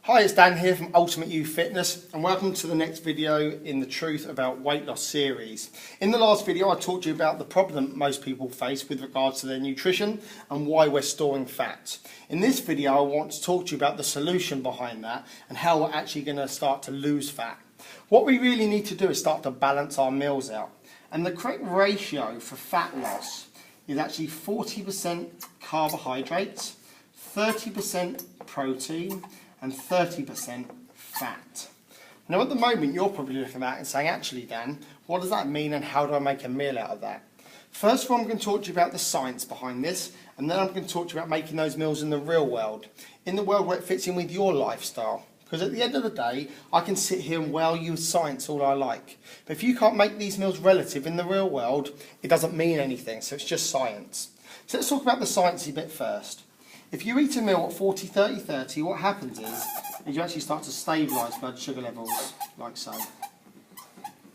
Hi, it's Dan here from Ultimate You Fitness and welcome to the next video in the Truth About Weight Loss series. In the last video I talked to you about the problem most people face with regards to their nutrition and why we're storing fat. In this video I want to talk to you about the solution behind that and how we're actually going to start to lose fat. What we really need to do is start to balance our meals out, and the correct ratio for fat loss is actually 40% carbohydrates, 30% protein and 30% fat. Now at the moment you're probably looking at that and saying, actually Dan, what does that mean and how do I make a meal out of that? First of all, I'm going to talk to you about the science behind this, and then I'm going to talk to you about making those meals in the real world, in the world where it fits in with your lifestyle. Because at the end of the day, I can sit here and wow you with science all I like. But if you can't make these meals relative in the real world, it doesn't mean anything, so it's just science. So let's talk about the sciencey bit first. If you eat a meal at 40, 30, 30, what happens is you actually start to stabilise blood sugar levels, like so.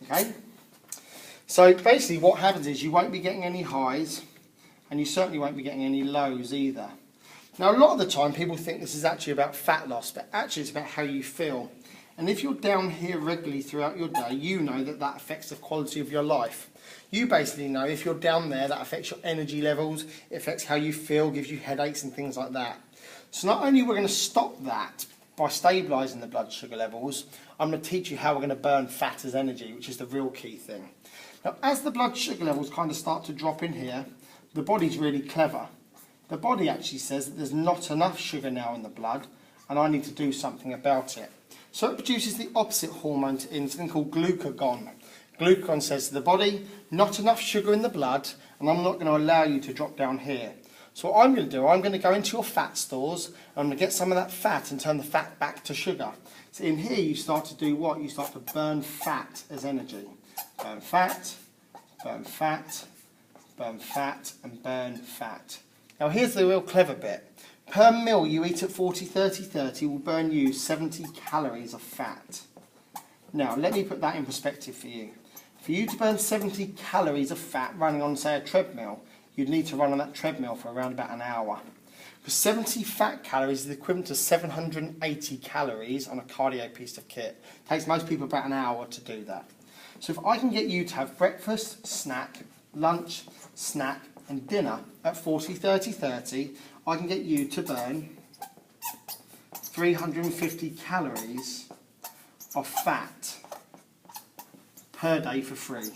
Okay? So basically what happens is you won't be getting any highs, and you certainly won't be getting any lows either. Now a lot of the time people think this is actually about fat loss, but actually it's about how you feel. And if you're down here regularly throughout your day, you know that that affects the quality of your life. You basically know if you're down there, that affects your energy levels, it affects how you feel, gives you headaches and things like that. So not only we're going to stop that by stabilising the blood sugar levels, I'm going to teach you how we're going to burn fat as energy, which is the real key thing. Now as the blood sugar levels kind of start to drop in here, the body's really clever. The body actually says that there's not enough sugar now in the blood and I need to do something about it. So it produces the opposite hormone to insulin called glucagon. Glucagon says to the body, not enough sugar in the blood and I'm not going to allow you to drop down here. So what I'm going to do, I'm going to go into your fat stores and I'm going to get some of that fat and turn the fat back to sugar. So in here you start to do what? You start to burn fat as energy. Burn fat, burn fat, burn fat and burn fat. Now here's the real clever bit. Per meal you eat at 40, 30, 30 will burn you 70 calories of fat. Now let me put that in perspective for you. For you to burn 70 calories of fat running on, say, a treadmill, you'd need to run on that treadmill for around about an hour. Because 70 fat calories is the equivalent to 780 calories on a cardio piece of kit. It takes most people about an hour to do that. So if I can get you to have breakfast, snack, lunch, snack and dinner at 40, 30, 30, I can get you to burn 350 calories of fat per day for free.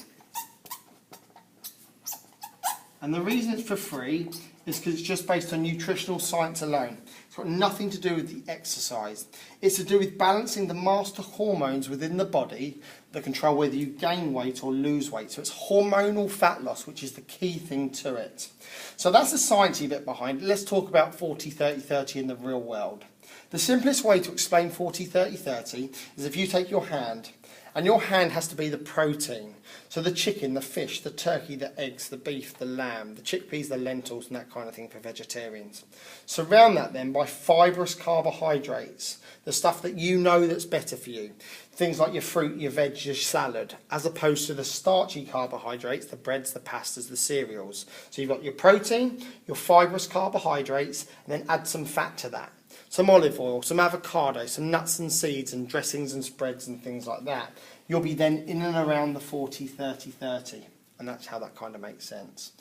And the reason it's for free is because it's just based on nutritional science alone. It's got nothing to do with the exercise. It's to do with balancing the master hormones within the body that control whether you gain weight or lose weight. So it's hormonal fat loss, which is the key thing to it. So that's the sciencey bit behind it. Let's talk about 40, 30, 30 in the real world. The simplest way to explain 40, 30, 30 is if you take your hand, and your hand has to be the protein. So the chicken, the fish, the turkey, the eggs, the beef, the lamb, the chickpeas, the lentils and that kind of thing for vegetarians. Surround that then by fibrous carbohydrates, the stuff that you know that's better for you. Things like your fruit, your veg, your salad, as opposed to the starchy carbohydrates, the breads, the pastas, the cereals. So you've got your protein, your fibrous carbohydrates, and then add some fat to that. Some olive oil, some avocado, some nuts and seeds and dressings and spreads and things like that. You'll be then in and around the 40, 30, 30. And that's how that kind of makes sense.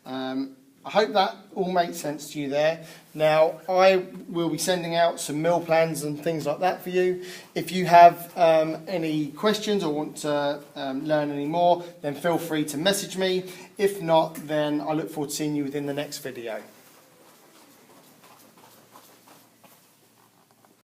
I hope that all makes sense to you there. Now, I will be sending out some meal plans and things like that for you. If you have any questions or want to learn any more, then feel free to message me. If not, then I look forward to seeing you within the next video.